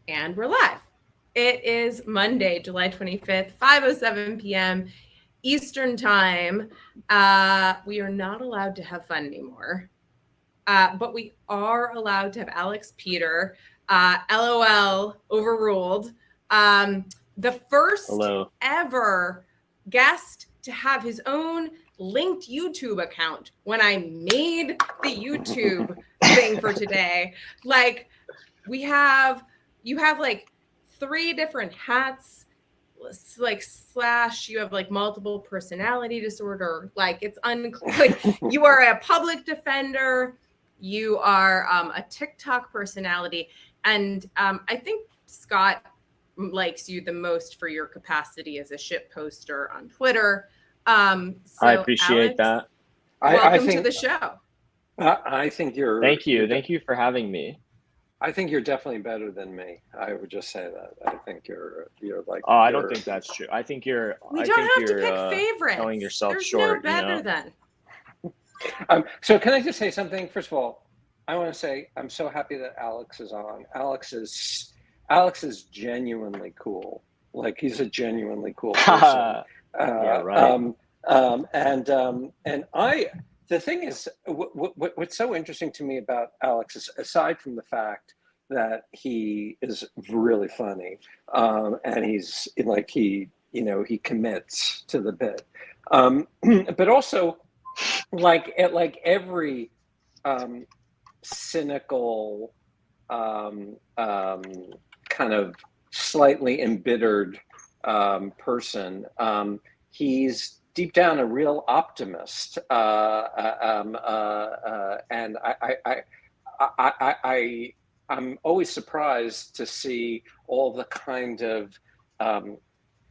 And we're live. It is Monday, July 25th, 5:07 p.m. Eastern Time. We are not allowed to have fun anymore, but we are allowed to have Alex Peter. LOL, overruled. The first ever guest to have his own linked YouTube account when I made the YouTube thing for today. Like, you have like 3 different hats, like / you have like multiple personality disorder. Like, it's unclear. Like, you are a public defender, you are a TikTok personality, and I think Scott likes you the most for your capacity as a shit poster on Twitter. So I appreciate Alex, that. Welcome to the show. I think you're. Thank you for having me. I think you're definitely better than me. I would just say that. I think you're like. Oh, I don't think that's true. I think you're. We don't have to pick favorites. Selling yourself There's short. No better than. So can I just say something? First of all, I want to say I'm so happy that Alex is on. Alex is genuinely cool. Like, he's a genuinely cool person. Yeah, right. The thing is, what's so interesting to me about Alex is, aside from the fact that he is really funny, and he's like, he commits to the bit, but also like every cynical, kind of slightly embittered person, he's deep down a real optimist, and I'm always surprised to see all the kind of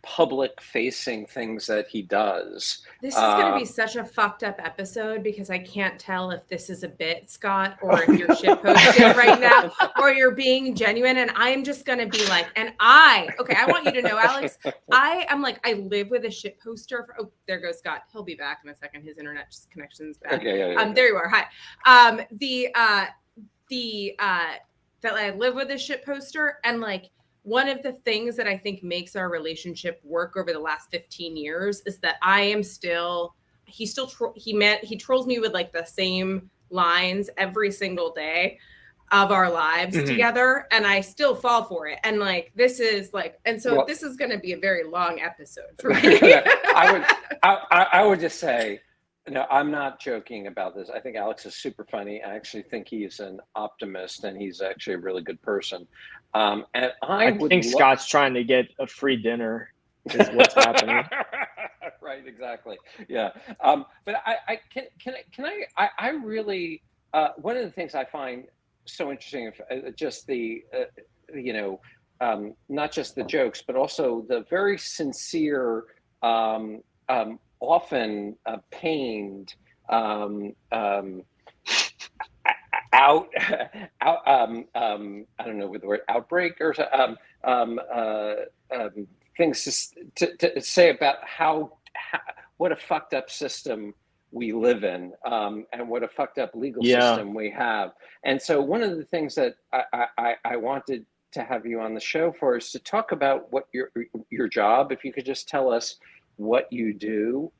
public-facing things that he does. This is going to be such a fucked up episode because I can't tell if this is a bit, Scott, or if you're shitposting right now, or you're being genuine. And I'm just going to be like, I want you to know, Alex, I'm like, I live with a shit poster. Oh, there goes Scott. He'll be back in a second. His internet connection's back. Okay, yeah. There you are. Hi. That I live with a shit poster, and like, one of the things that I think makes our relationship work over the last 15 years is that he trolls me with like the same lines every single day of our lives together, and I still fall for it. And like, this is like, and so this is going to be a very long episode for me. I would just say, no, I'm not joking about this. I think Alex is super funny. I actually think he's an optimist, and he's actually a really good person. And I think Scott's trying to get a free dinner is what's happening. Right, exactly. Yeah. But I really, one of the things I find so interesting, just the, not just the jokes, but also the very sincere, often pained, I don't know what the word, outbreak or things to say about what a fucked up system we live in, and what a fucked up legal system we have. And so one of the things that I wanted to have you on the show for is to talk about what your job, if you could just tell us what you do,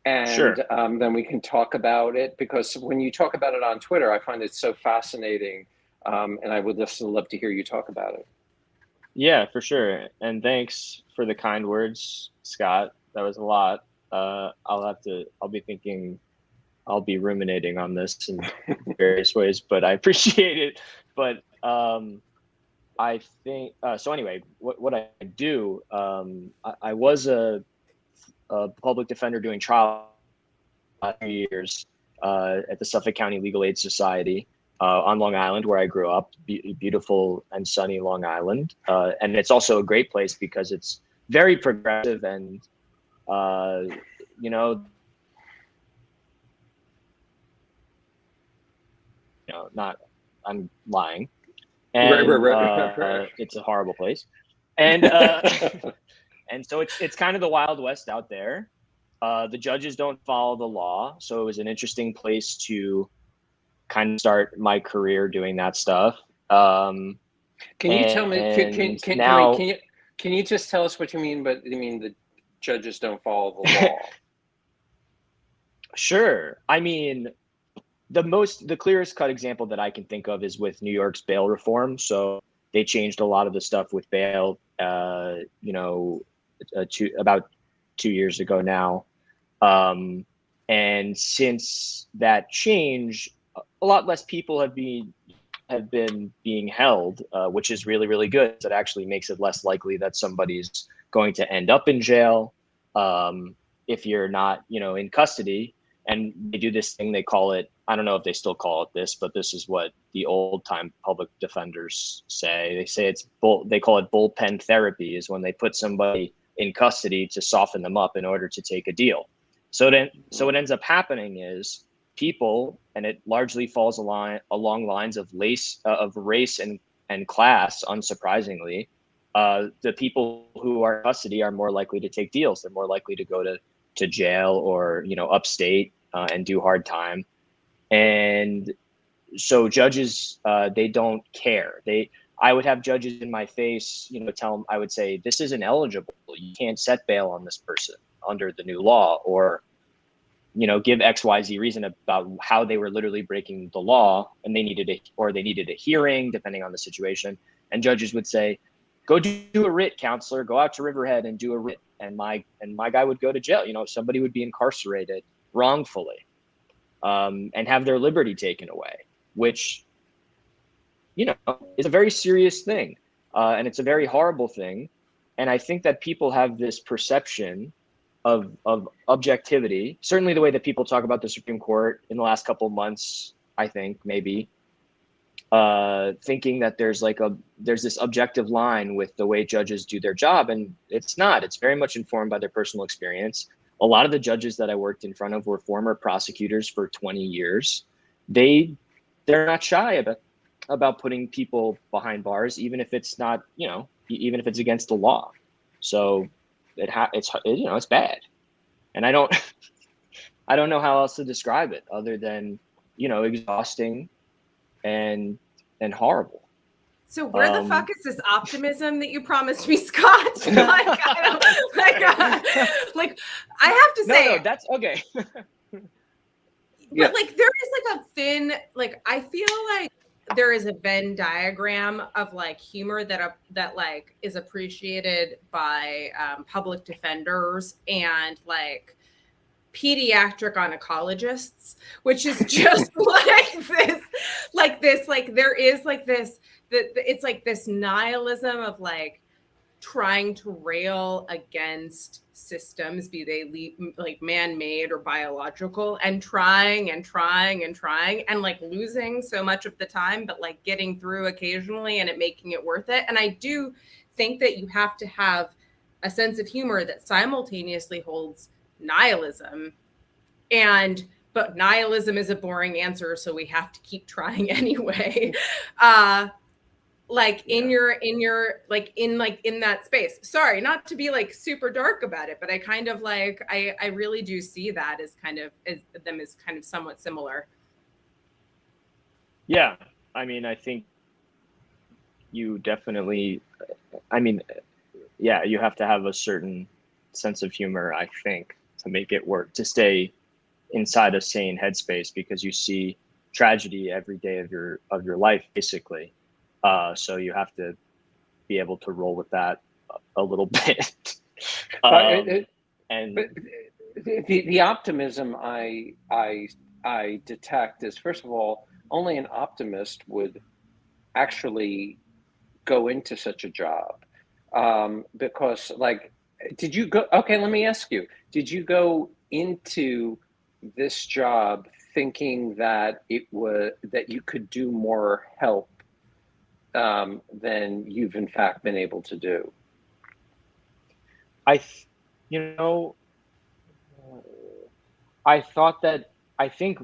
and sure. Then we can talk about it, because when you talk about it on Twitter, I find it so fascinating, and I would just love to hear you talk about it. Yeah, for sure. And thanks for the kind words, Scott. That was a lot. I'll be thinking, I'll be ruminating on this in various ways, but I appreciate it. But I think, so anyway, what I do, I was a public defender doing trial for 3 years at the Suffolk County Legal Aid Society on Long Island, where I grew up, beautiful and sunny Long Island. And it's also a great place because it's very progressive and, I'm lying. And right. It's a horrible place. And and so it's kind of the Wild West out there. The judges don't follow the law. So it was an interesting place to kind of start my career doing that stuff. Can you tell me? Now, can you just tell us what you mean? But you mean the judges don't follow the law? Sure. I mean, the clearest cut example that I can think of is with New York's bail reform. So they changed a lot of the stuff with bail, about 2 years ago now. And since that change, a lot less people have been being held, which is really, really good. It actually makes it less likely that somebody's going to end up in jail if you're not, in custody. And they do this thing, they call it, I don't know if they still call it this, but this is what the old time public defenders say. They say they call it bullpen therapy, is when they put somebody in custody to soften them up in order to take a deal. So what ends up happening is people, and it largely falls along lines of race and class, unsurprisingly, the people who are in custody are more likely to take deals. They're more likely to go to jail or, upstate and do hard time. And so judges, they don't care. I would have judges in my face, tell them, I would say, this isn't eligible. You can't set bail on this person under the new law, or, give XYZ reason about how they were literally breaking the law, and they needed a hearing, depending on the situation. And judges would say, go do a writ, counselor, go out to Riverhead and do a writ. And my guy would go to jail. Somebody would be incarcerated wrongfully, and have their liberty taken away, which, is a very serious thing. And it's a very horrible thing. And I think that people have this perception of objectivity, certainly the way that people talk about the Supreme Court in the last couple of months, I think maybe, thinking that there's this objective line with the way judges do their job. And it's not. It's very much informed by their personal experience. A lot of the judges that I worked in front of were former prosecutors for 20 years. They're not shy about putting people behind bars, even if it's not, even if it's against the law. So it's bad. And I don't know how else to describe it other than, exhausting and horrible. So where the fuck is this optimism that you promised me, Scott? I have to say, no, that's okay. But there is a thin, I feel like there is a Venn diagram of humor that is appreciated by public defenders and pediatric oncologists, which is just there is it's this nihilism of trying to rail against systems, be they man-made or biological, and trying and losing so much of the time, but getting through occasionally and it making it worth it. And I do think that you have to have a sense of humor that simultaneously holds nihilism, but nihilism is a boring answer, so we have to keep trying anyway. In that space. Sorry, not to be super dark about it, but I kind of I really do see that as somewhat similar. Yeah, I mean, I think you definitely, you have to have a certain sense of humor, I think, to make it work, to stay inside a sane headspace, because you see tragedy every day of your life, basically. So you have to be able to roll with that a little bit. And the optimism I detect is, first of all, only an optimist would actually go into such a job, because did you go? Okay, let me ask you: did you go into this job thinking that that you could do more help than you've in fact been able to do? I thought that, I think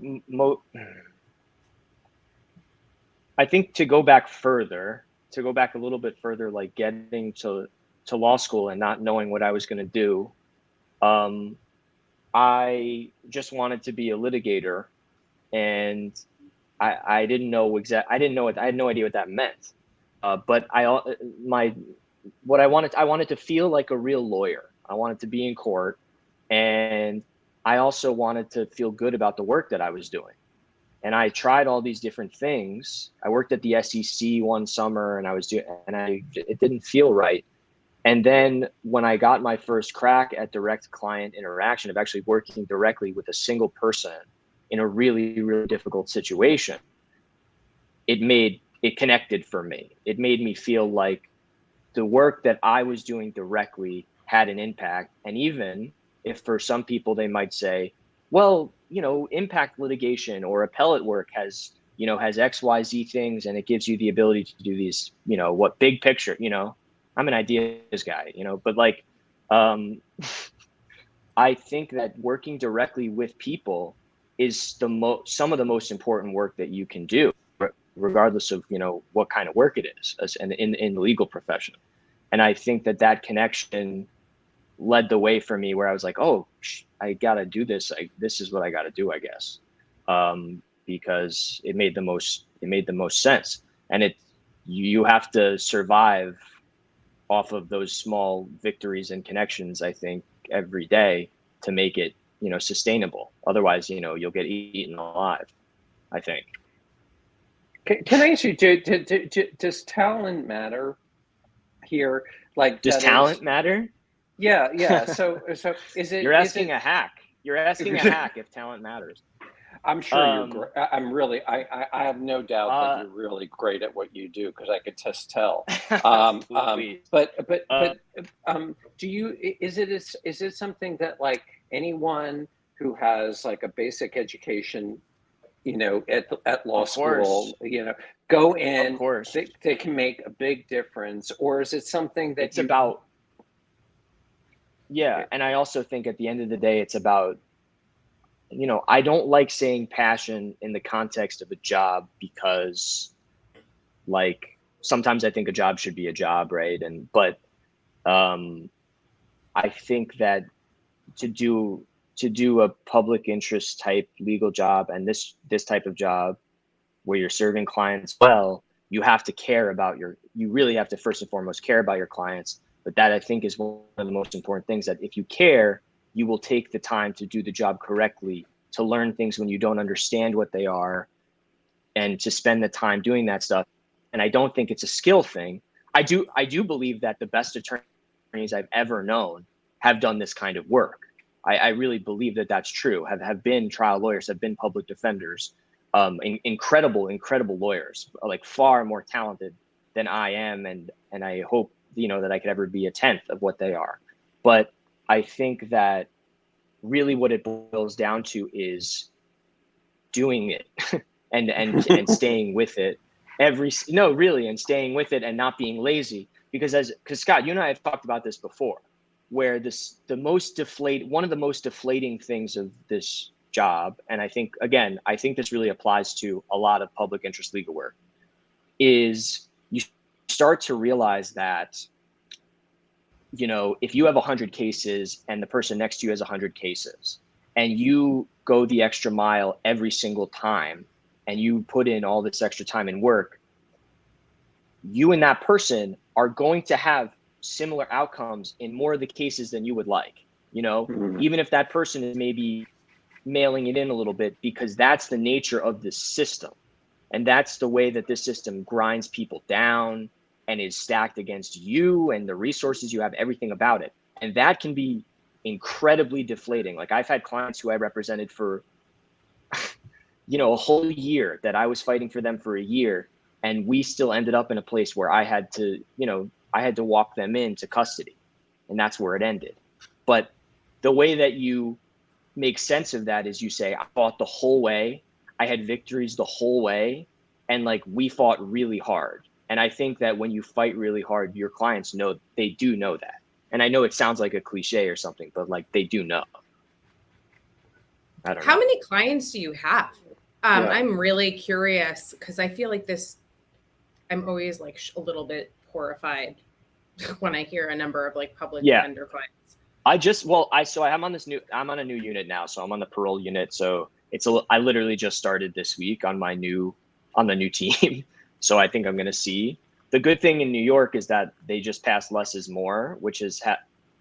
to go back a little bit further, getting to law school and not knowing what I was going to do, I just wanted to be a litigator, and I had no idea what that meant. But I wanted to feel like a real lawyer. I wanted to be in court, and I also wanted to feel good about the work that I was doing. And I tried all these different things. I worked at the SEC one summer, and it didn't feel right. And then when I got my first crack at direct client interaction, of actually working directly with a single person in a really, really difficult situation, it connected for me. It made me feel like the work that I was doing directly had an impact. And even if for some people they might say, well, impact litigation or appellate work has XYZ things, and it gives you the ability to do these, what big picture, I'm an ideas guy, but like, I think that working directly with people is some of the most important work that you can do, regardless of, what kind of work it is in the legal profession. And I think that connection led the way for me, where I was like, oh, I got to do this. This is what I got to do, I guess. Because it made the most sense. And you have to survive off of those small victories and connections, I think, every day to make it, sustainable. Otherwise, you'll get eaten alive, I think. Can I ask you, does talent matter here? Like, does talent matter? Yeah. So is it? You're asking a hack. You're asking a hack if talent matters. I'm sure you're great. I have no doubt that you're really great at what you do, because I could just tell. But do you? Is it something that, like, anyone who has like a basic education, at law school, go in, of course, they can make a big difference? Or is it something that it's about? Yeah, and I also think at the end of the day, it's about, I don't like saying passion in the context of a job, because, like, sometimes I think a job should be a job, right? But I think that to do a public interest type legal job, and this type of job where you're serving clients well, you have to care about you really have to first and foremost care about your clients. But that, I think, is one of the most important things, that if you care, you will take the time to do the job correctly, to learn things when you don't understand what they are, and to spend the time doing that stuff. And I don't think it's a skill thing. I do believe that the best attorneys I've ever known have done this kind of work. I really believe that that's true, have been trial lawyers, have been public defenders, incredible lawyers, like far more talented than I am. And I hope, that I could ever be a tenth of what they are. But I think that really what it boils down to is doing it and staying with it and staying with it and not being lazy. Because Scott, you and I have talked about this before, where one of the most deflating things of this job, and I think this really applies to a lot of public interest legal work, is you start to realize that, if you have 100 cases and the person next to you has 100 cases, and you go the extra mile every single time, and you put in all this extra time and work, you and that person are going to have similar outcomes in more of the cases than you would like, even if that person is maybe mailing it in a little bit, because that's the nature of this system. And that's the way that this system grinds people down and is stacked against you and the resources you have, everything about it. And that can be incredibly deflating. Like, I've had clients who I represented for, a whole year, that I was fighting for them for a year. And we still ended up in a place where I had to walk them into custody, and that's where it ended. But the way that you make sense of that is you say, I fought the whole way. I had victories the whole way. And, like, we fought really hard. And I think that when you fight really hard, your clients they do know that. And I know it sounds like a cliche or something, but, like, they do know. I don't know. How many clients do you have? I'm really curious, because I feel like I'm always like a little bit horrified when I hear a number of like public defender clients. I'm on a new unit now. So I'm on the parole unit. So I literally just started this week on the new team. So I think I'm going to see, the good thing in New York is that they just passed less is more, which is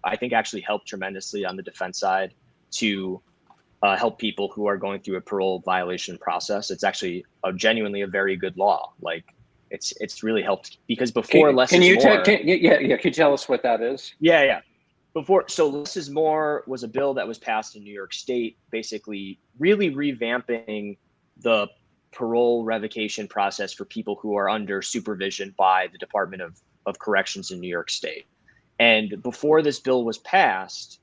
I think actually helped tremendously on the defense side to help people who are going through a parole violation process. It's actually genuinely a very good law. Like it's really helped, because before less is more. Can you tell us what that is? Yeah. So less is more was a bill that was passed in New York State, basically really revamping the parole revocation process for people who are under supervision by the Department of Corrections in New York State. And before this bill was passed,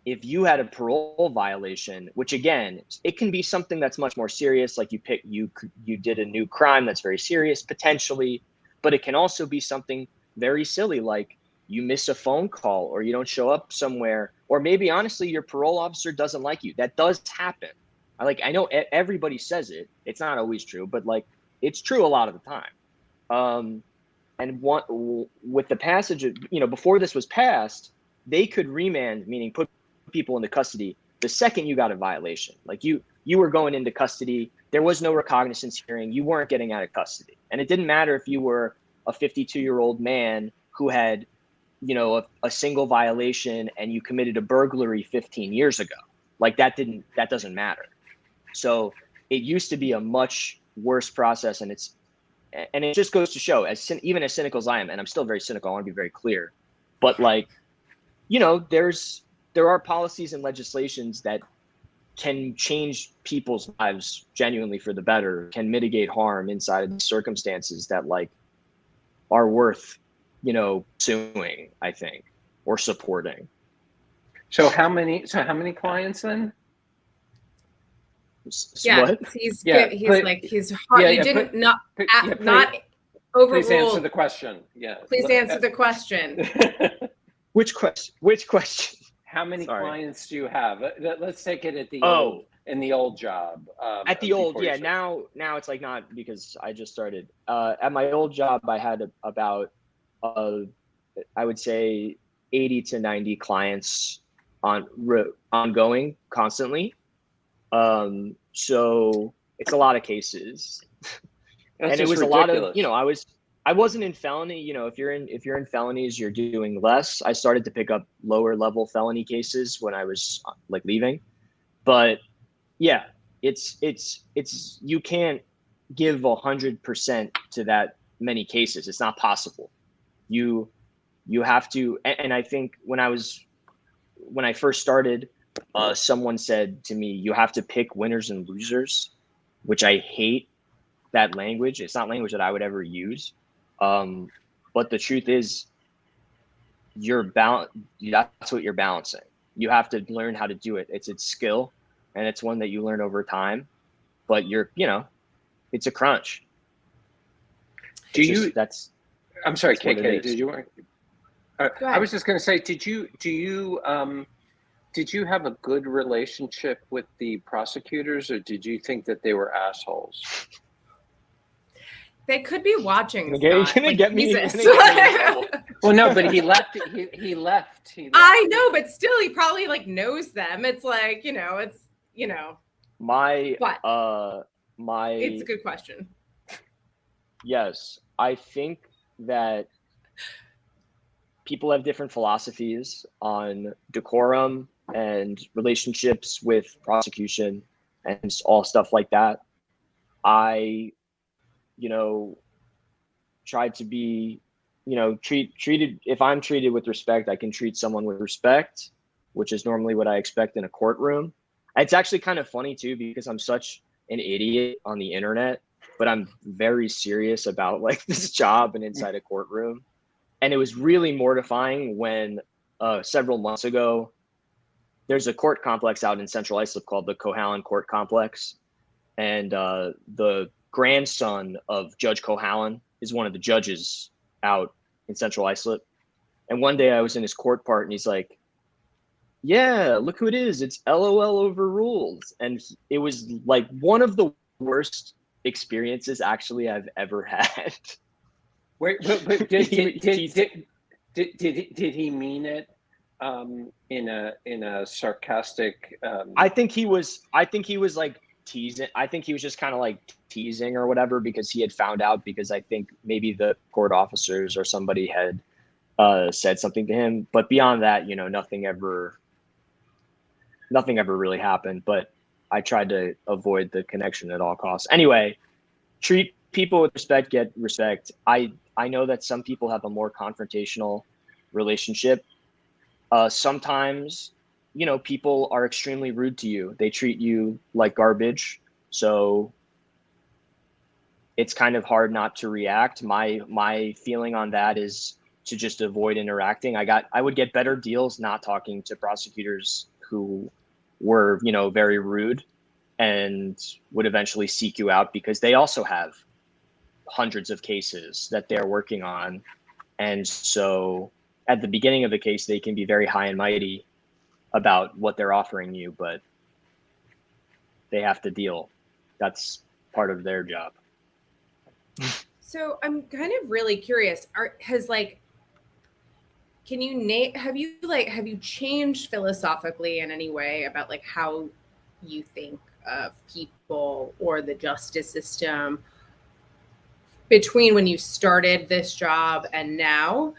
if you had a parole violation, which again, it can be something that's much more serious, like you did a new crime that's very serious potentially, but it can also be something very silly, like you miss a phone call or you don't show up somewhere, or maybe honestly your parole officer doesn't like you. That does happen. I know everybody says it. It's not always true, but like it's true a lot of the time. And with the passage of, before this was passed, they could remand, meaning put people into custody the second you got a violation. Like you were going into custody, there was no recognizance hearing, you weren't getting out of custody. And it didn't matter if you were a 52-year-old man who had, a single violation and you committed a burglary 15 years ago. Like that doesn't matter. So it used to be a much worse process, and it just goes to show, even as cynical as I am, and I'm still very cynical, I want to be very clear, but like, there are policies and legislations that can change people's lives genuinely for the better, can mitigate harm inside of the circumstances that like are worth, suing, I think, or supporting. So how many clients then? Yeah, what? he's hard. You didn't not overrule. Please answer the question. Yeah. Please answer the question. Which question? How many clients do you have? Let's take it at the in the old job. At the old, yeah. Now it's like not, because I just started. At my old job, I had about I would say 80 to 90 clients ongoing constantly. So it's a lot of cases. That's and it was ridiculous. A lot of, I wasn't in felony, if you're in felonies, you're doing less. I started to pick up lower level felony cases when I was like leaving, but yeah, it's you can't give 100% to that many cases. It's not possible. You have to, and I think when I first started, someone said to me, you have to pick winners and losers, which I hate that language. It's not language that I would ever use. But the truth is that's what you're balancing. You have to learn how to do it. It's skill, and it's one that you learn over time, but it's a crunch. I'm sorry, KK, did you want I was just going to say, did you have a good relationship with the prosecutors, or did you think that they were assholes? They could be watching. Get me. Well, no, but he left. He left. I know, but still, he probably like knows them. It's like, it's it's a good question. Yes, I think that people have different philosophies on decorum and relationships with prosecution and all stuff like that. I try to be, treated, if I'm treated with respect, I can treat someone with respect, which is normally what I expect in a courtroom. It's actually kind of funny too, because I'm such an idiot on the internet, but I'm very serious about like this job and inside a courtroom. And it was really mortifying when several months ago, there's a court complex out in Central Islip called the Cohalan Court Complex. And the grandson of Judge Cohalan is one of the judges out in Central Islip. And one day I was in his court part and he's like, yeah, look who it is. It's LOL overruled. And it was like one of the worst experiences actually I've ever had. Wait, but did he mean it in a sarcastic? I think he was like teasing. I think he was just kind of like teasing or whatever, because he had found out, because I think maybe the court officers or somebody had said something to him. But beyond that, nothing ever really happened. But I tried to avoid the connection at all costs. Anyway, treat people with respect, get respect. I know that some people have a more confrontational relationship. Sometimes, people are extremely rude to you. They treat you like garbage. So it's kind of hard not to react. My feeling on that is to just avoid interacting. I would get better deals not talking to prosecutors who were, very rude, and would eventually seek you out, because they also have hundreds of cases that they're working on. And so at the beginning of the case, they can be very high and mighty about what they're offering you, but they have to deal. That's part of their job. So I'm kind of really curious. Have you changed philosophically in any way about like how you think of people or the justice system between when you started this job and now?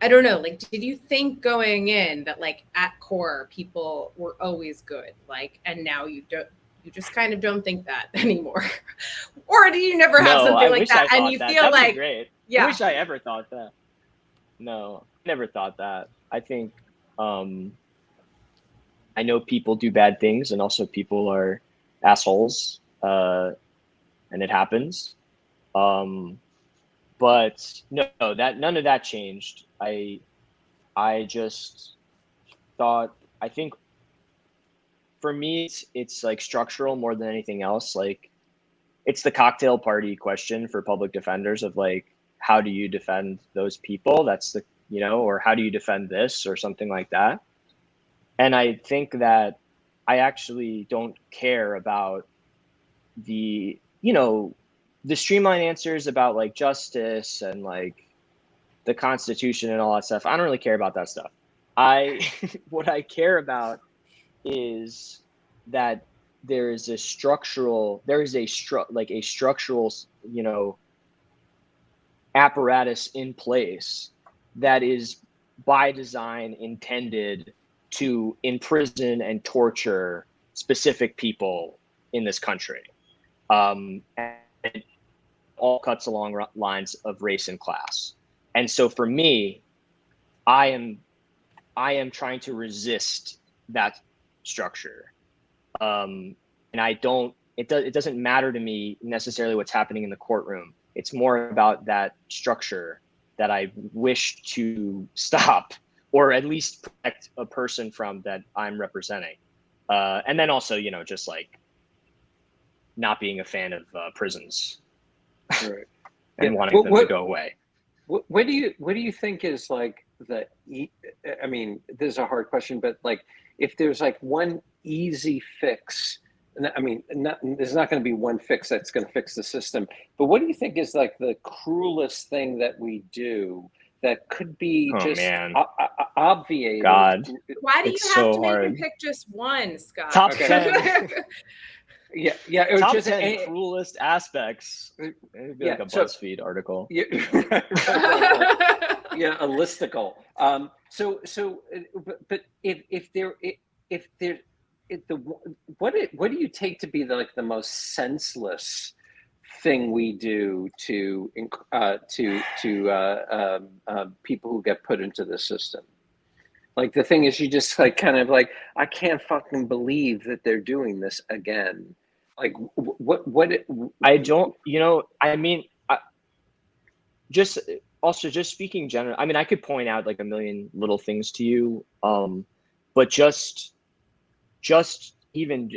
I don't know, like, did you think going in that like at core people were always good, like, and now you just kind of don't think that anymore? Or do you never have something like that and you feel That'd like, be great. yeah. I wish I ever thought that. No, never thought that. I think I know people do bad things, and also people are assholes, and it happens. But no, that none of that changed. I just thought, I think for me, it's like structural more than anything else. Like, it's the cocktail party question for public defenders of like, how do you defend those people? That's the, or how do you defend this or something like that? And I think that I actually don't care about the streamlined answers about like justice and like the Constitution and all that stuff. I don't really care about that stuff. What I care about is that there is a structural, apparatus in place that is by design intended to imprison and torture specific people in this country. And it all cuts along lines of race and class. And so for me, I am trying to resist that structure. And it doesn't matter to me necessarily what's happening in the courtroom. It's more about that structure that I wish to stop, or at least protect a person from that I'm representing. And then also, just like not being a fan of prisons, right. and wanting them to go away. What do you think is like I mean, this is a hard question, but like, if there's like one easy fix, I mean, there's not going to be one fix that's going to fix the system, but what do you think is like the cruelest thing that we do that could be obviated? God. Why do you have to make me pick just one, Scott? Top 10. Yeah. It was Top just 10 cruelest aspects. It'd be like a BuzzFeed article. Yeah, yeah, a listicle. But what do you take to be like the most senseless thing we do to people who get put into the system? Like, the thing is, you just like kind of like, I can't fucking believe that they're doing this again. Like, what I don't, I mean, just speaking general, I mean, I could point out like a million little things to you, but just even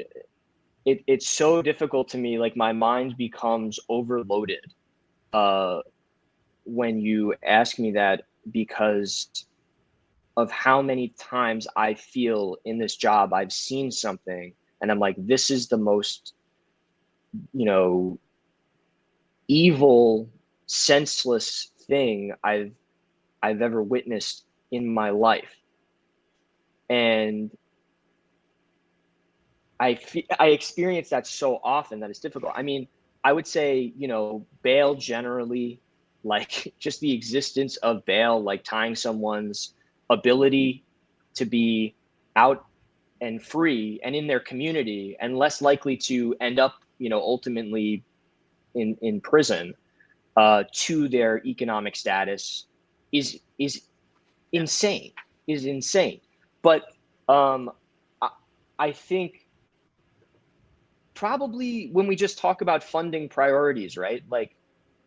it's so difficult to me. Like, my mind becomes overloaded when you ask me that, because of how many times I feel in this job I've seen something and I'm like, this is the most, evil, senseless thing I've ever witnessed in my life. And I experience that so often that it's difficult. I mean, I would say, you know, bail generally, like just the existence of bail, like tying someone's ability to be out and free and in their community and less likely to end up, you know, ultimately in prison, to their economic status is insane, is insane. But I, I think probably when we just talk about funding priorities, right? Like,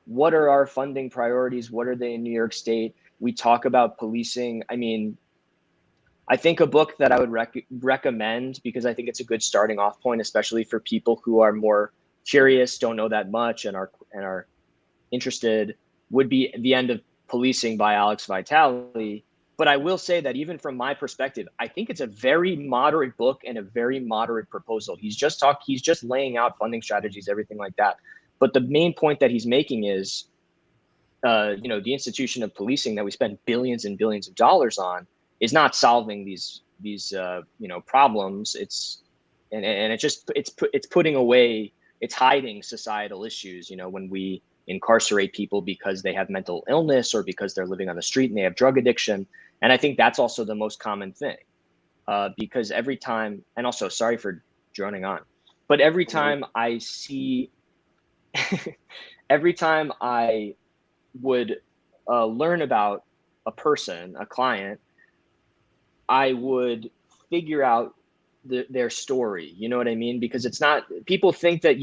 what are our funding priorities? What are they in New York State? We talk about policing. I mean, I think a book that I would recommend, because I think it's a good starting off point, especially for people who are more curious, don't know that much, and are interested, would be The End of Policing by Alex Vitale. But I will say that even from my perspective, I think it's a very moderate book and a very moderate proposal. He's just laying out funding strategies, everything like that. But the main point that he's making is, you know, the institution of policing that we spend billions and billions of dollars on is not solving these you know, problems. It's putting away, it's hiding societal issues. You know, when we incarcerate people because they have mental illness or because they're living on the street and they have drug addiction. And I think that's also the most common thing, because every time, and also sorry for droning on, but every time I see, every time I would learn about a person, a client, I would figure out their story. You know what I mean? Because it's not, people think that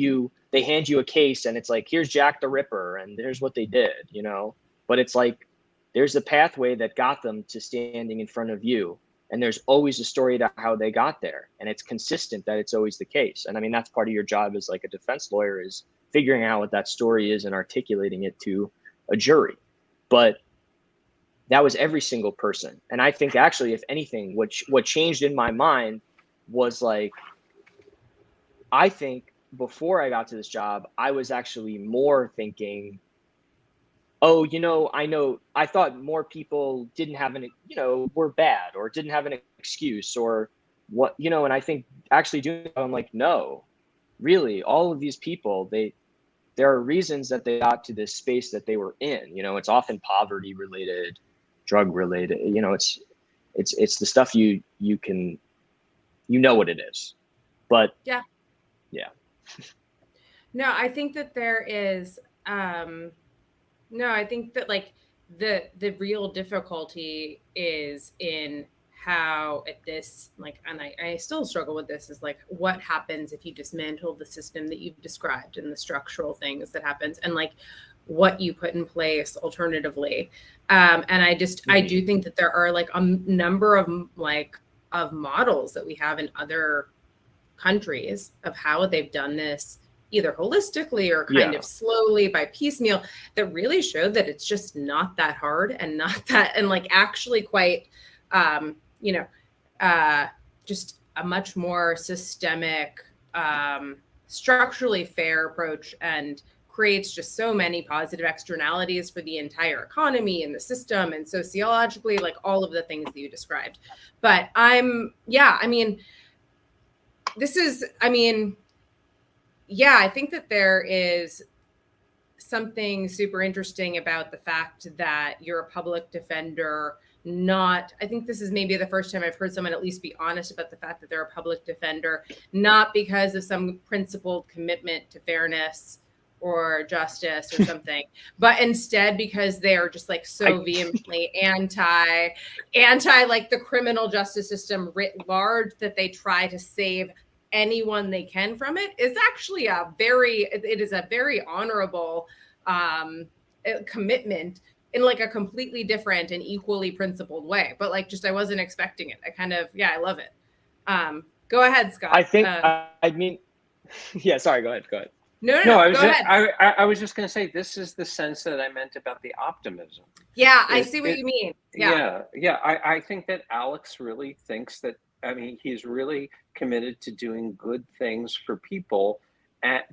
they hand you a case and it's like, here's Jack the Ripper and there's what they did, you know? But it's like, there's a pathway that got them to standing in front of you. And there's always a story to how they got there. And it's consistent that it's always the case. And I mean, that's part of your job as like a defense lawyer, is figuring out what that story is and articulating it to a jury. But that was every single person. And I think actually, if anything, what changed in my mind was like, I think before I got to this job, I was actually more thinking, oh, you know, I thought more people didn't have you know, were bad or didn't have an excuse or what, you know, and I think actually doing it, I'm like, no, really, all of these people, there are reasons that they got to this space that they were in. You know, it's often poverty related, drug related, you know, it's the stuff you can, you know what it is. But yeah. No, I think that there is, no, I think that like the real difficulty is in how at this, like, and I still struggle with this, is like, what happens if you dismantle the system that you've described and the structural things that happens, and like what you put in place alternatively. And I do think that there are like a number of models that we have in other countries of how they've done this, either holistically or kind of slowly by piecemeal, that really show that it's just not that hard and not that, and like actually quite, you know, just a much more systemic, structurally fair approach, and creates just so many positive externalities for the entire economy and the system and sociologically, like all of the things that you described. But I mean, I think that there is something super interesting about the fact that you're a public defender. I think this is maybe the first time I've heard someone at least be honest about the fact that they're a public defender, not because of some principled commitment to fairness or justice or something, but instead because they are just like so vehemently anti like the criminal justice system writ large, that they try to save anyone they can from it. Is actually it is a very honorable commitment in like a completely different and equally principled way. But like, just, I wasn't expecting it. I kind of, I love it. Go ahead, Scott. I think, I mean, yeah, sorry, go ahead. No, I was just going to say, this is the sense that I meant about the optimism. Yeah, I see what you mean. Yeah. I think that Alex really thinks that, I mean, he's really committed to doing good things for people,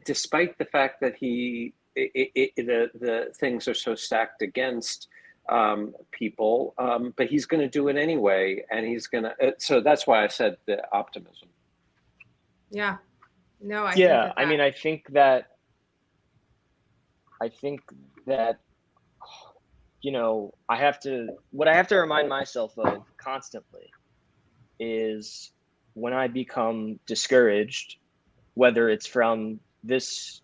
despite the fact that the things are so stacked against people, but he's going to do it anyway, and he's going to. So that's why I said the optimism. Yeah. No, I Yeah, think I mean, I think that, you know, what I have to remind myself of constantly is when I become discouraged, whether it's from this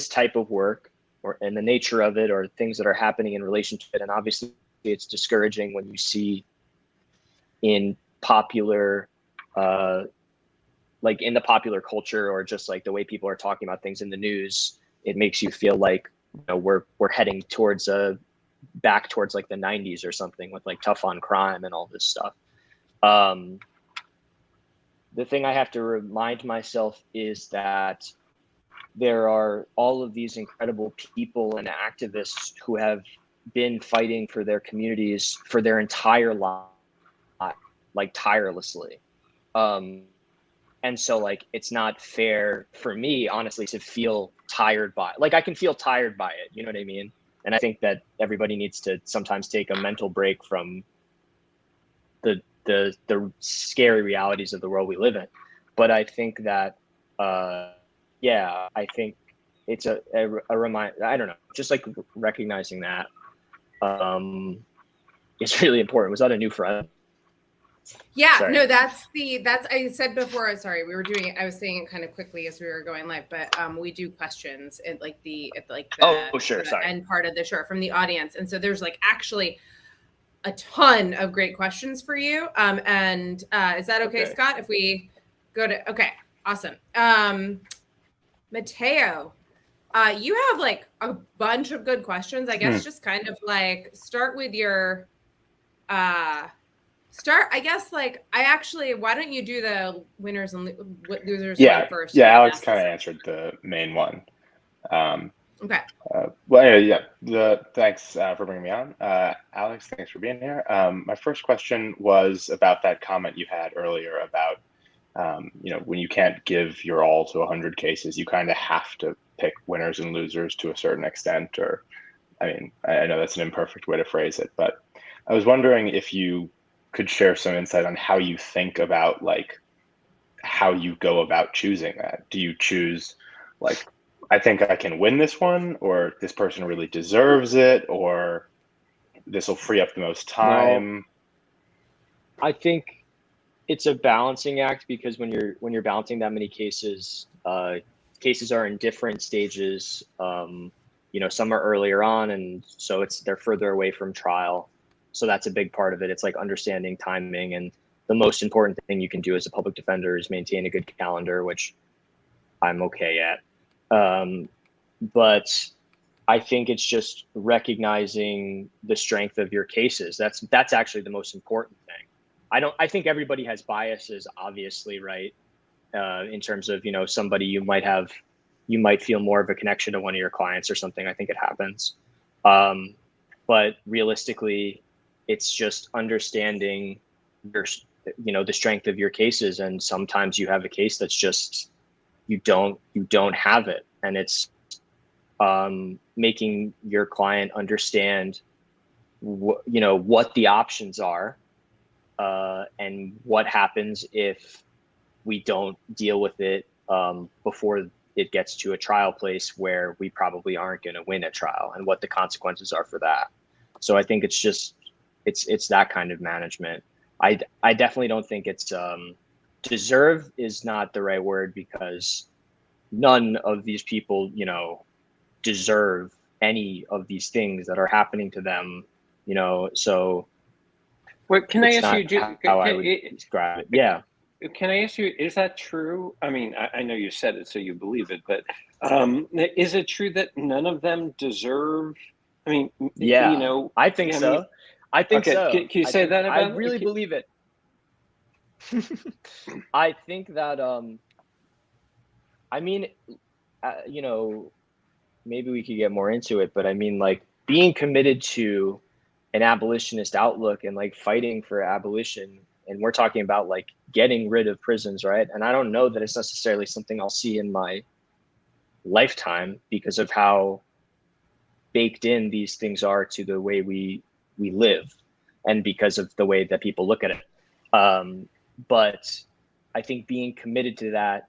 type of work or and the nature of it, or things that are happening in relation to it. And obviously it's discouraging when you see in popular, like in the popular culture, or just like the way people are talking about things in the news, it makes you feel like, you know, we're heading towards back towards like the 90s or something, with like tough on crime and all this stuff. The thing I have to remind myself is that there are all of these incredible people and activists who have been fighting for their communities for their entire life, like tirelessly. And so like, it's not fair for me, honestly, to feel tired by it. Like, I can feel tired by it, you know what I mean? And I think that everybody needs to sometimes take a mental break from the scary realities of the world we live in. But I think that, yeah, I think it's a reminder. I don't know, just like recognizing that is really important. Was that a new friend? Yeah, Sorry. no, that's I said before, sorry, I was saying it kind of quickly as we were going live, but we do questions at the Sure, sorry. end part of the show from the audience. And so there's like actually a ton of great questions for you. And is that okay, Scott, if we go to, okay, awesome. Mateo, you have like a bunch of good questions. I guess just kind of like start with your I guess like why don't you do the winners and losers one first? Yeah, Alex kind of answered the main one. Okay. Well, anyway, yeah. Thanks for bringing me on, Alex. Thanks for being here. My first question was about that comment you had earlier about, you know, when you can't give your all to 100 cases, you kind of have to pick winners and losers to a certain extent. Or, I mean, I know that's an imperfect way to phrase it, but I was wondering if you could share some insight on how you think about like how you go about choosing that. Do you choose like, I think I can win this one, or this person really deserves it, or this will free up the most time? Well, I think it's a balancing act, because when you're balancing that many cases, cases are in different stages. You know, some are earlier on, and so they're further away from trial. So that's a big part of it. It's like understanding timing, and the most important thing you can do as a public defender is maintain a good calendar, which I'm okay at. But I think it's just recognizing the strength of your cases. That's actually the most important thing. I think everybody has biases, obviously, right? In terms of, you know, somebody you might feel more of a connection to one of your clients or something. I think it happens. But realistically, it's just understanding the strength of your cases. And sometimes you have a case that's just, you don't have it. And it's making your client understand what the options are, and what happens if we don't deal with it before it gets to a trial place where we probably aren't going to win a trial, and what the consequences are for that. So I think it's just, it's that kind of management. I definitely don't think it's deserve is not the right word, because none of these people, you know, deserve any of these things that are happening to them, you know. So what can I ask you, how I would describe it. Yeah. Can I ask you, is that true? I mean, I know you said it, so you believe it, but is it true that none of them deserve? I mean, yeah, you know, I think so. Mean, I think so. Can you say that about? I really believe it. I think that I mean, you know, maybe we could get more into it, but I mean, like, being committed to an abolitionist outlook and like fighting for abolition, and we're talking about like getting rid of prisons, right? And I don't know that it's necessarily something I'll see in my lifetime, because of how baked in these things are to the way we live, and because of the way that people look at it. But I think being committed to that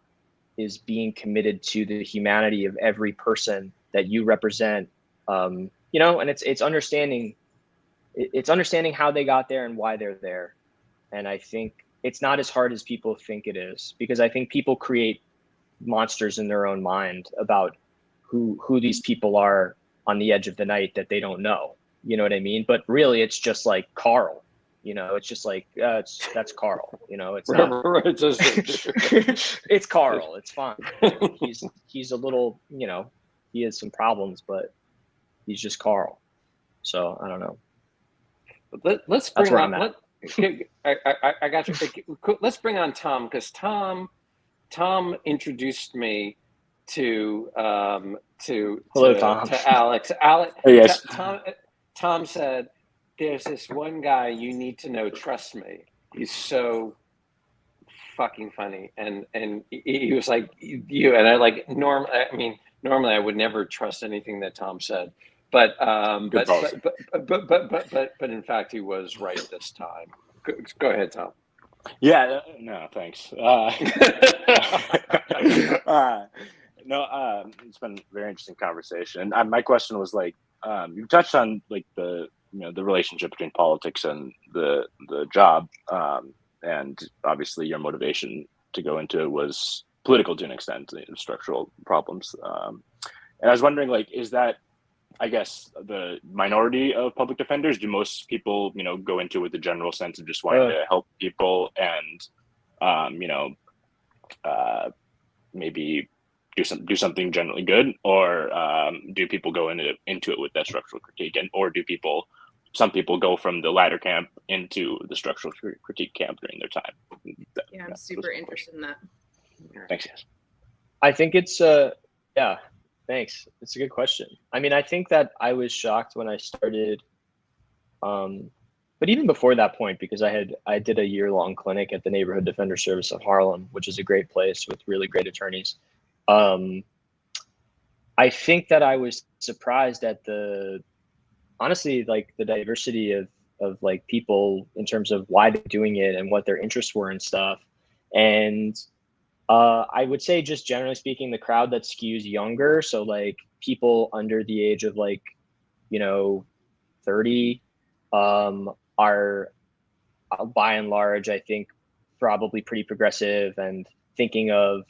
is being committed to the humanity of every person that you represent. And it's understanding how they got there and why they're there. And I think it's not as hard as people think it is, because I think people create monsters in their own mind about who these people are on the edge of the night that they don't know. You know what I mean? But really, it's just like Carl. It's just like that's Carl. It's not. It's Carl. It's fine. He's a little. He has some problems, but he's just Carl. So I don't know. Let's bring on. I got you. Let's bring on Tom, because Tom introduced me to Alex. Yes. Tom said, "There's this one guy you need to know. Trust me. He's so fucking funny." And he was like, "You," and I like normally I would never trust anything that Tom said, but in fact he was right this time. Go ahead, Tom. Yeah. No, thanks. It's been a very interesting conversation. My question was like, you touched on like the relationship between politics and the job, and obviously your motivation to go into it was political to an extent, structural problems. And I was wondering, like, is that, I guess, the minority of public defenders? Do most people, go into it with the general sense of just wanting to help people and, maybe do something generally good, or do people go into it with that structural critique, or do some people go from the latter camp into the structural critique camp during their time? I'm super interested in that. Thanks, guys. I think it's thanks. It's a good question. I mean, I think that I was shocked when I started, but even before that point, because I did a year-long clinic at the Neighborhood Defender Service of Harlem, which is a great place with really great attorneys. I think that I was surprised at honestly, like the diversity of like people in terms of why they're doing it and what their interests were and stuff. And I would say, just generally speaking, the crowd that skews younger, so like people under the age of 30, are by and large, I think, probably pretty progressive and thinking of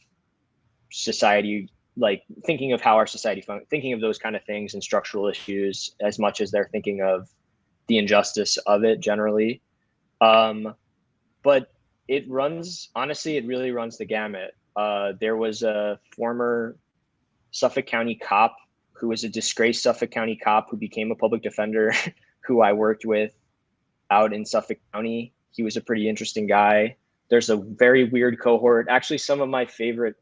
society, like thinking of how our society thinking of those kind of things and structural issues as much as they're thinking of the injustice of it generally. But it really runs the gamut. There was a former Suffolk County cop who was a disgraced Suffolk County cop who became a public defender who I worked with out in Suffolk County. He was a pretty interesting guy. There's a very weird cohort. Actually, some of my favorite,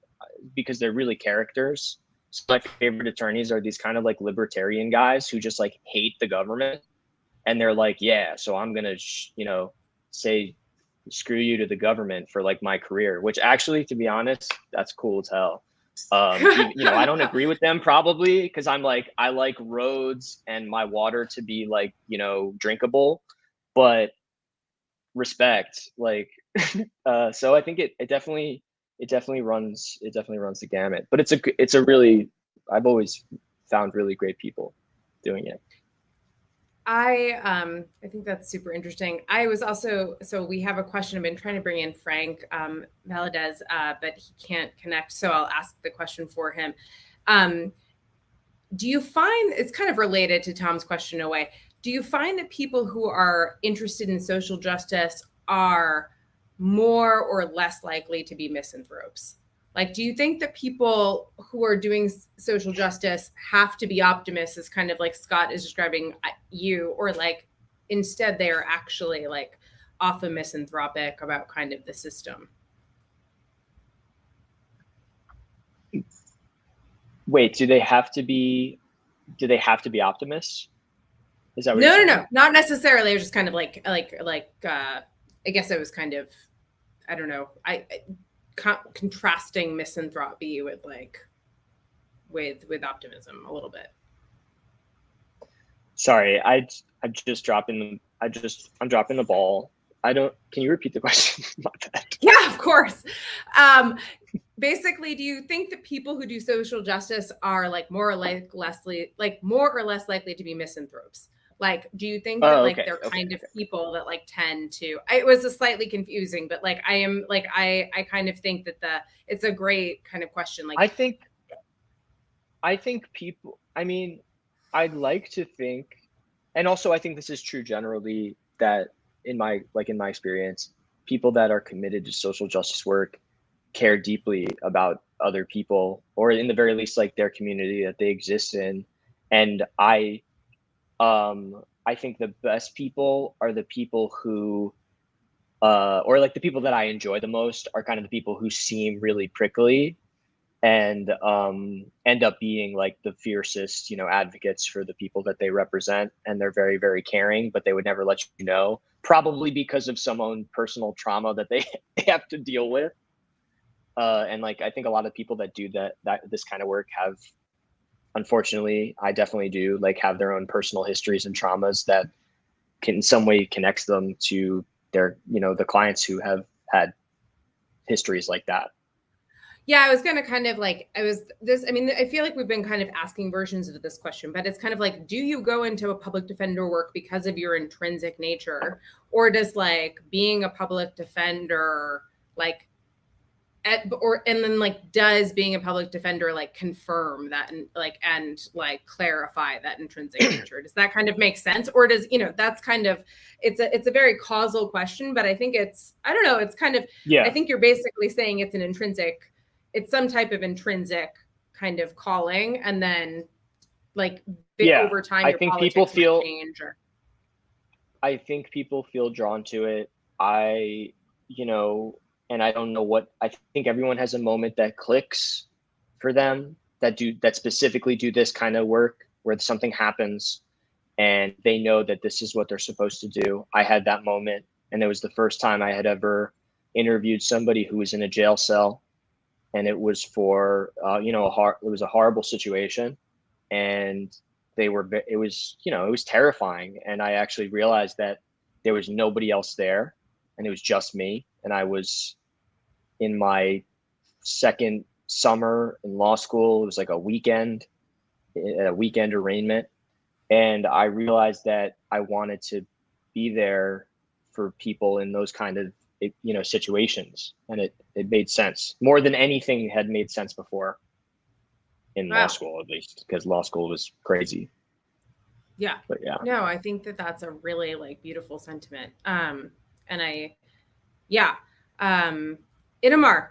because they're really characters, some of my favorite attorneys are these kind of like libertarian guys who just like hate the government. And they're like, yeah, so I'm going to, say screw you to the government for like my career, which actually, to be honest, that's cool as hell. I don't agree with them probably, because I'm like, I like roads and my water to be like, drinkable, but respect, like, so I think it definitely runs the gamut, but it's a really, I've always found really great people doing it. I think that's super interesting. I was also, so we have a question. I've been trying to bring in Frank Valadez, but he can't connect. So I'll ask the question for him. Do you find, it's kind of related to Tom's question in a way, do you find that people who are interested in social justice are more or less likely to be misanthropes? Like, do you think that people who are doing social justice have to be optimists, as kind of like Scott is describing you, or like instead they are actually like often misanthropic about kind of the system? Wait, do they have to be optimists? Is that what No, not necessarily. It was just kind of like I guess it was kind of, I don't know, contrasting misanthropy with optimism a little bit. Sorry, I'm dropping the ball. Can you repeat the question? My bad. Yeah, of course. Basically, do you think that people who do social justice are like more or less likely to be misanthropes? Like, do you think that like they're kind of people that like tend to? It was a slightly confusing, but like I kind of think that it's a great kind of question. Like, I think people. I mean, I'd like to think, and also I think this is true generally, that in my experience, people that are committed to social justice work care deeply about other people, or in the very least like their community that they exist in. And I think the best people are the people who or like the people that I enjoy the most are kind of the people who seem really prickly and end up being like the fiercest, advocates for the people that they represent. And they're very, very caring, but they would never let you know, probably because of some own personal trauma that they have to deal with. And like, I think a lot of people that do that this kind of work have, unfortunately, I definitely do, like, have their own personal histories and traumas that can in some way connects them to their, the clients who have had histories like that. Yeah, I was going to kind of like, I feel like we've been kind of asking versions of this question, but it's kind of like, do you go into a public defender work because of your intrinsic nature? Or does like being a public defender, like, does being a public defender like confirm that and clarify that intrinsic nature? Does that kind of make sense? Or does, that's kind of, it's a very causal question, but I think I don't know, it's kind of, I think you're basically saying it's some type of intrinsic kind of calling. And then like over time, I think people feel change I think people feel drawn to it. And I don't know what, I think everyone has a moment that clicks for them that specifically do this kind of work where something happens and they know that this is what they're supposed to do. I had that moment, and it was the first time I had ever interviewed somebody who was in a jail cell, and it was for, it was a horrible situation, and it was terrifying. And I actually realized that there was nobody else there, and it was just me. And I was in my second summer in law school. It was like a weekend arraignment. And I realized that I wanted to be there for people in those kind of, situations. And it made sense. More than anything had made sense before in law school, at least, because law school was crazy. Yeah. But yeah. No, I think that that's a really like beautiful sentiment. Inamar,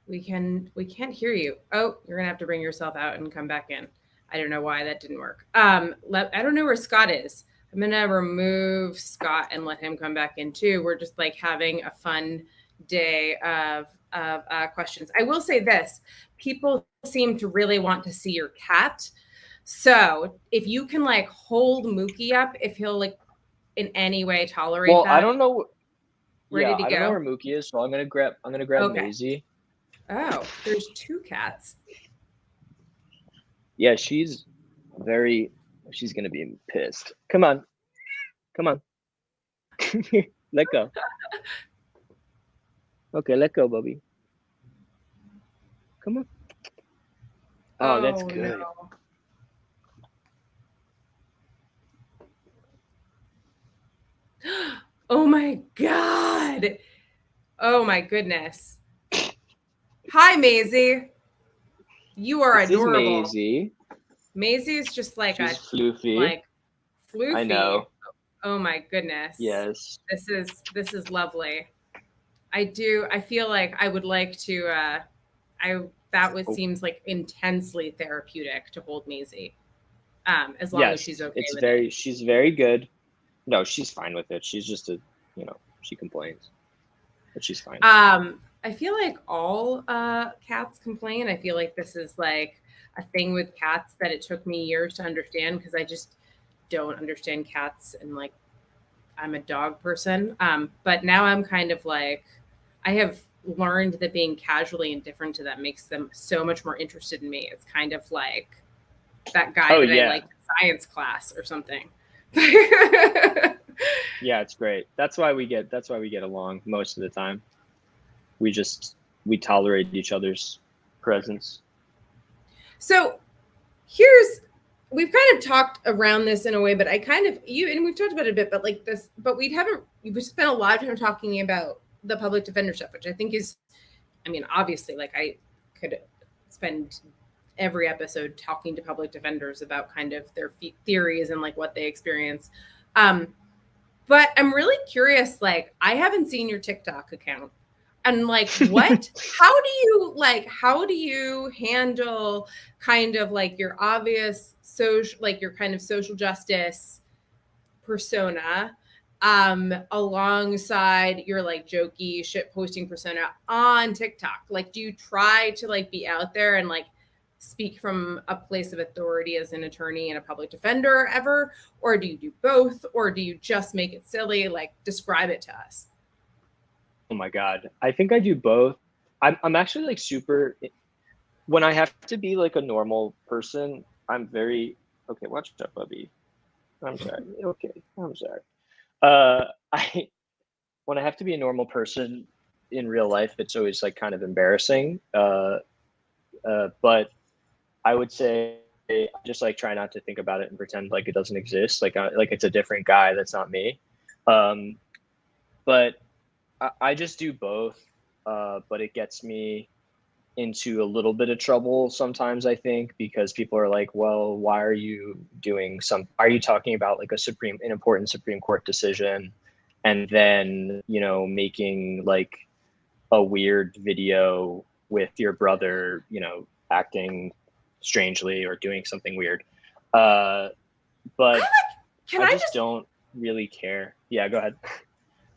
we can't hear you. Oh, you're gonna have to bring yourself out and come back in. I don't know why that didn't work. I don't know where Scott is. I'm gonna remove Scott and let him come back in too. We're just like having a fun day of questions. I will say this: people seem to really want to see your cat. So if you can like hold Mookie up, if he'll like in any way tolerate that. I don't know. Where did he go? I don't know where Mookie is, so I'm gonna grab Maisie. Oh, there's two cats. Yeah, she's gonna be pissed. Come on. Let go. Okay, let go, Bubby. Come on. Oh, that's good. No. Oh my God. Oh my goodness. Hi, Maisie. You are adorable. Maisie is just like she's floofy. Like floofy. I know. Oh my goodness. Yes. This is lovely. I feel like I would like to seems like intensely therapeutic to hold Maisie. As long as she's okay with it. She's very good. No, she's fine with it. She's just she complains, but she's fine. I feel like all cats complain. I feel like this is like a thing with cats that it took me years to understand, because I just don't understand cats, and like I'm a dog person. But now I'm kind of like, I have learned that being casually indifferent to them makes them so much more interested in me. It's kind of like that guy I liked in science class or something. Yeah, it's great. That's why we get along most of the time. We tolerate each other's presence. So we've kind of talked around this in a way, but and we've talked about it a bit, but like this, but we've spent a lot of time talking about the public defendership, which I think is, I mean, obviously, like I could spend every episode talking to public defenders about kind of their theories and like what they experience. But I'm really curious, like, I haven't seen your TikTok account. And like, how do you handle kind of like your obvious your kind of social justice persona, alongside your like jokey shit posting persona on TikTok? Like, do you try to like be out there and like speak from a place of authority as an attorney and a public defender ever? Or do you do both? Or do you just make it silly? Like, describe it to us. Oh my God. I think I do both. I'm actually like super, when I have to be like a normal person, I'm very, okay, watch out, Bubby. I'm sorry. Okay, I'm sorry. When I have to be a normal person in real life, it's always like kind of embarrassing. But I would say I just like try not to think about it and pretend like it doesn't exist. Like it's a different guy that's not me. But I just do both. But it gets me into a little bit of trouble sometimes, I think, because people are like, well, why are you talking about like an important Supreme Court decision and then, you know, making like a weird video with your brother, you know, acting strangely or doing something weird. But I just don't really care. Yeah, go ahead.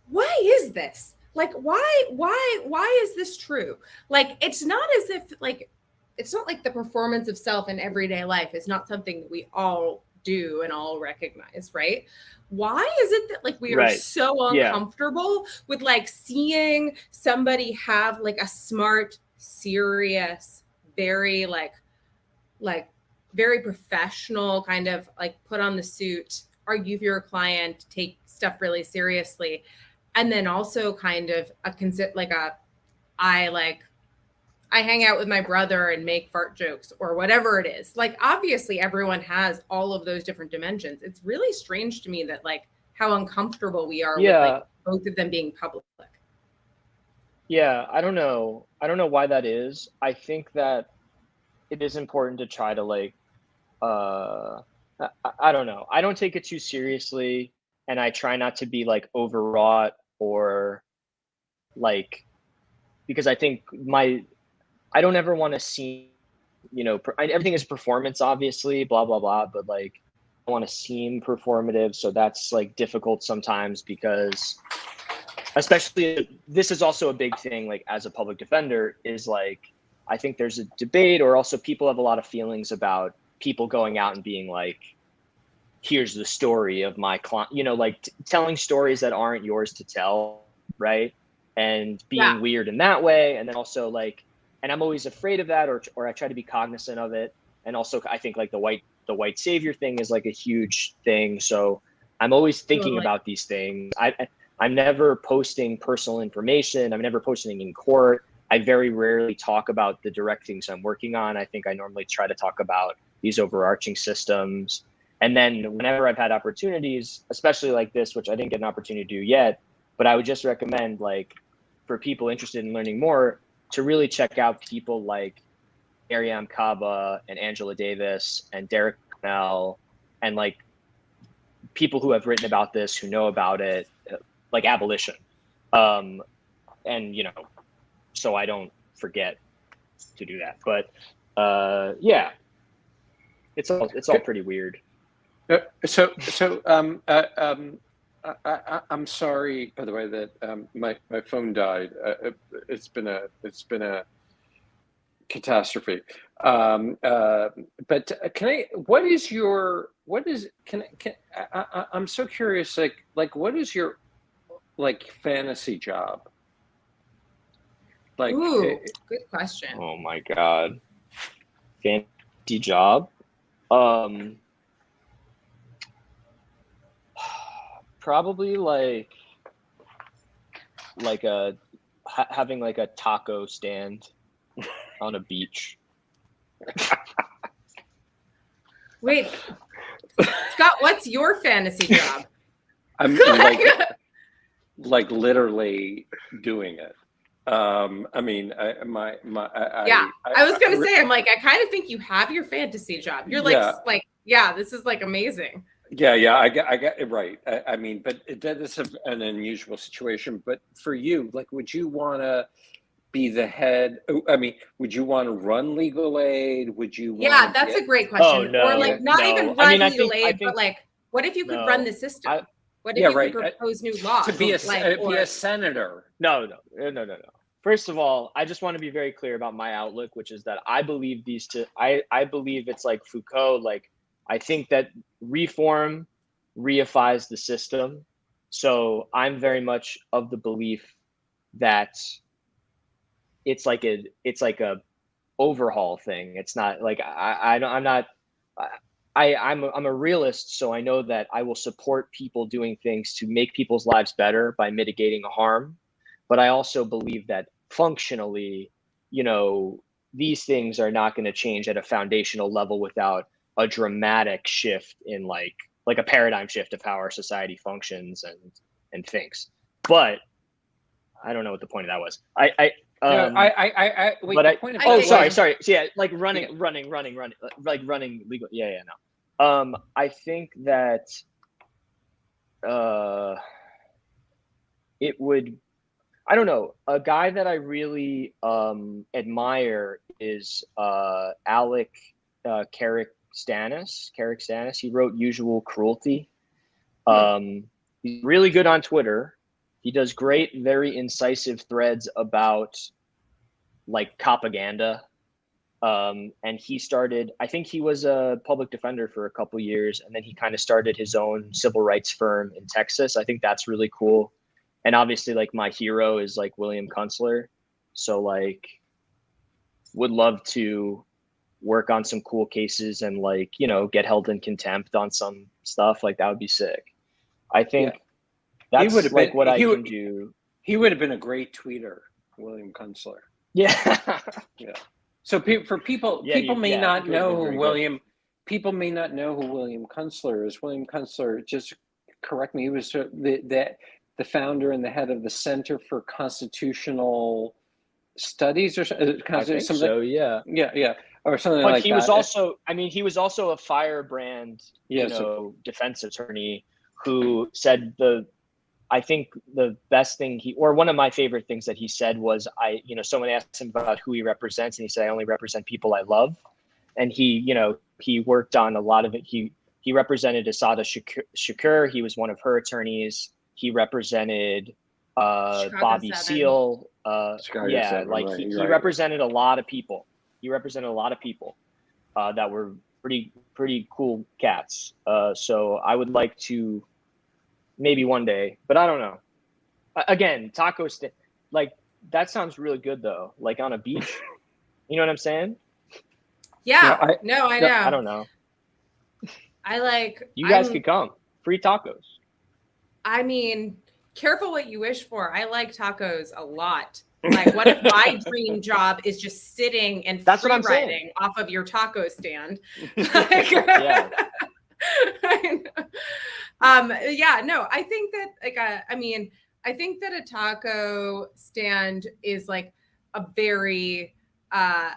Why is this? Like, why is this true? Like, it's not as if like, it's not like the performance of self in everyday life is not something that we all do and all recognize, right? Why is it that like we are so uncomfortable with like seeing somebody have like a smart, serious, very like very professional kind of like put on the suit, argue for your client, take stuff really seriously, and then also kind of I hang out with my brother and make fart jokes or whatever it is. Like, obviously everyone has all of those different dimensions. It's really strange to me that like how uncomfortable we are with like both of them being public. Yeah, I don't know why that is. I think that it is important to try to like, I don't know. I don't take it too seriously, and I try not to be like overwrought or like, because I think I don't ever want to seem, you know, everything is performance, obviously, blah, blah, blah. But like, I want to seem performative. So that's like difficult sometimes because, especially, this is also a big thing, like as a public defender, is like, I think there's a debate, or also people have a lot of feelings about people going out and being like, here's the story of my client, you know, like telling stories that aren't yours to tell, right? And being weird in that way. And then also like, and I'm always afraid of that, or I try to be cognizant of it. And also I think like the white savior thing is like a huge thing. So I'm always thinking about these things. I'm never posting personal information. I'm never posting in court. I very rarely talk about the direct things I'm working on. I think I normally try to talk about these overarching systems. And then whenever I've had opportunities, especially like this, which I didn't get an opportunity to do yet, but I would just recommend like for people interested in learning more to really check out people like Ariam Kaba and Angela Davis and Derek Cornell and like people who have written about this, who know about it, like abolition. And, you know, so I don't forget to do that. But yeah, it's all pretty weird. I'm sorry, by the way, that my phone died. It's been a catastrophe. But I'm so curious. Like, what is your like fantasy job? Like, ooh, good question. Oh my God, fantasy job. Probably like having like a taco stand on a beach. Wait, Scott, what's your fantasy job? I'm like literally doing it. I mean, I was gonna say, I'm like, I kind of think you have your fantasy job. You're like, this is like amazing. Yeah, I get it right. I mean, but that is an unusual situation. But for you, like, would you want to be the head? I mean, would you want to run legal aid? Would you? That's a great question. Oh, no, or like not even run legal aid, but like, what if you could run the system? What if you could propose new laws? To be a senator? No. First of all, I just want to be very clear about my outlook, which is that I believe I believe it's like Foucault. Like, I think that reform reifies the system. So I'm very much of the belief that it's like a overhaul thing. It's not like I'm a realist, so I know that I will support people doing things to make people's lives better by mitigating harm. But I also believe that functionally, these things are not going to change at a foundational level without a dramatic shift in like a paradigm shift of how our society functions and thinks. But I don't know what the point of that was. Sorry. So yeah, like running, like running legal. Yeah, no. I think that it would. I don't know. A guy that I really admire is Alec Carrick-Stannis. He wrote Usual Cruelty. He's really good on Twitter. He does great, very incisive threads about like propaganda. And he started, I think he was a public defender for a couple years, and then he kind of started his own civil rights firm in Texas. I think that's really cool. And obviously, like, my hero is like William Kunstler. So like, would love to work on some cool cases and like, get held in contempt on some stuff. Like, that would be sick. I think that's like what I can do. He would have been a great tweeter, William Kunstler. Yeah. Yeah. So people may not know who William Kunstler is. William Kunstler, just correct me, he was the founder and the head of the Center for Constitutional Studies or something. I think so, yeah. Yeah. Or something but like that. He was also a firebrand, defense attorney who said I think the best thing one of my favorite things that he said was, someone asked him about who he represents, and he said, I only represent people I love. And he worked on a lot of it. He represented Asada Shakur. He was one of her attorneys. He represented Bobby Seale. He represented a lot of people. That were pretty cool cats. So I would like to maybe one day, but I don't know. Again, taco stand, like, that sounds really good though. Like on a beach, you know what I'm saying? Yeah. I know. I don't know. You guys could come. Free tacos. I mean, careful what you wish for. I like tacos a lot. Like, what if my dream job is just sitting and free riding off of your taco stand? Yeah. I think that I think that a taco stand is like a very I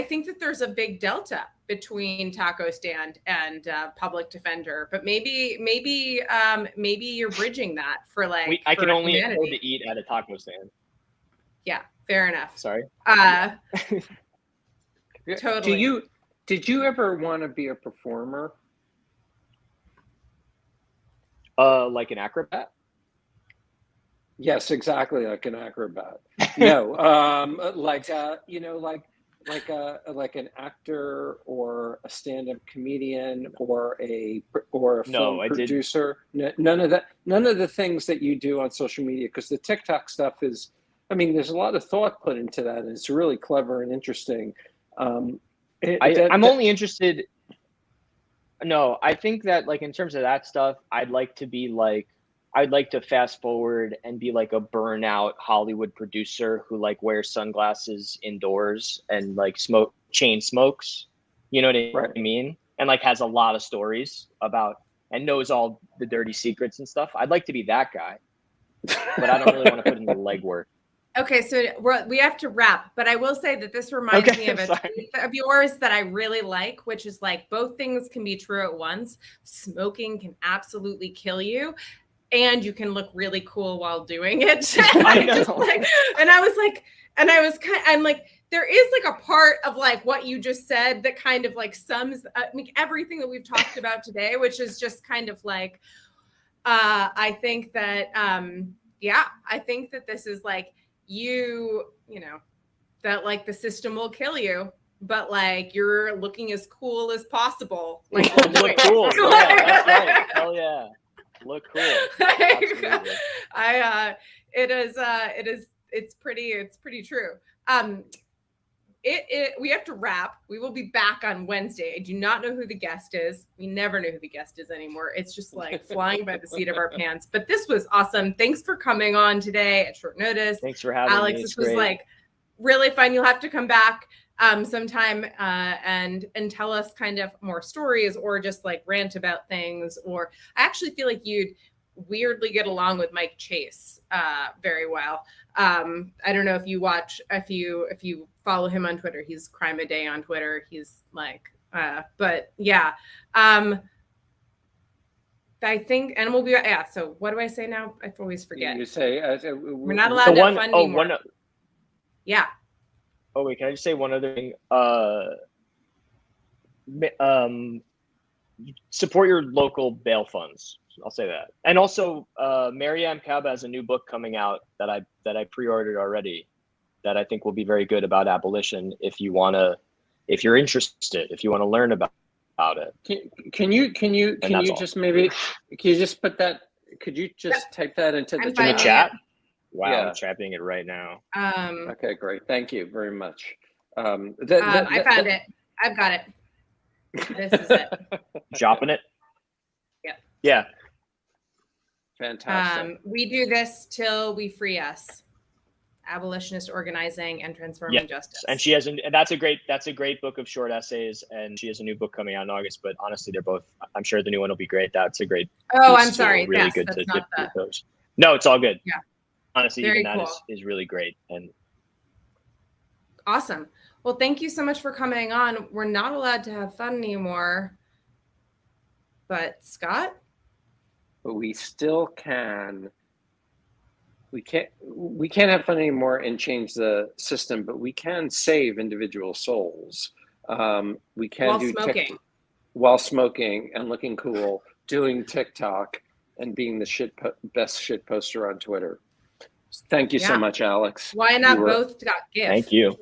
think that there's a big delta between taco stand and public defender, but maybe you're bridging that for like I can only afford to eat at a taco stand. Yeah, fair enough. Sorry. Totally. Did you ever want to be a performer? Like an acrobat? Yes, exactly, like an acrobat. No, like an actor or a stand-up comedian or a film producer. None of that. None of the things that you do on social media, because the TikTok stuff is, there's a lot of thought put into that, and it's really clever and interesting. I'm only interested. No, I think that like in terms of that stuff, I'd like to be like I'd like to fast forward and be like a burnout Hollywood producer who like wears sunglasses indoors and like chain smokes. You know what I mean? And like has a lot of stories about and knows all the dirty secrets and stuff. I'd like to be that guy, but I don't really want to put in the legwork. Okay, so we have to wrap, but I will say that this reminds me of a tweet of yours that I really like, which is like both things can be true at once. Smoking can absolutely kill you, and you can look really cool while doing it. I know. I'm like, there is like a part of like what you just said that kind of like sums everything that we've talked about today, which is just kind of like, I think that, I think that this is like, you know, that like the system will kill you, but like you're looking as cool as possible. Like look cool. Yeah, that's right. Hell yeah. Look cool. Absolutely. It's pretty true. We have to wrap. We will be back on Wednesday. I do not know who the guest is. We never know who the guest is anymore. It's just like flying by the seat of our pants. But this was awesome. Thanks for coming on today at short notice. Thanks for having Alex, me. This was like really fun. You'll have to come back sometime and tell us kind of more stories or just like rant about things. Or I actually feel like you'd weirdly get along with Mike Chase very well. I don't know if you follow him on Twitter. He's Crime a Day on Twitter. He's like, but yeah. I think, and we'll be, so what do I say now? I always forget. You say, we're not allowed to have fun anymore. Yeah. Oh, wait, can I just say one other thing? Support your local bail funds. I'll say that. And also, Mariam Kaba has a new book coming out that I pre-ordered already that I think will be very good about abolition if you're interested, if you want to learn about it. Can you just put that, could you just type that into the chat? Wow, yeah. I'm typing it right now. Okay, great. Thank you very much. I found it. I've got it. This is it. Dropping it? Yeah. Yeah. Fantastic. We do this till we free us. Abolitionist organizing and transforming justice. And she has that's a great book of short essays, and she has a new book coming out in August. But honestly, they're both. I'm sure the new one will be great. That's a great. Oh, I'm sorry. Really yes, good that's to not dip those. No, it's all good. Yeah. Honestly, very even cool. that is really great. And awesome. Well, thank you so much for coming on. We're not allowed to have fun anymore, but Scott. But we still can. We can't have fun anymore and change the system, but we can save individual souls. We can while smoking. While smoking and looking cool, doing TikTok and being the best shit poster on Twitter. Thank you so much, Alex. Why not both got gifts? Thank you.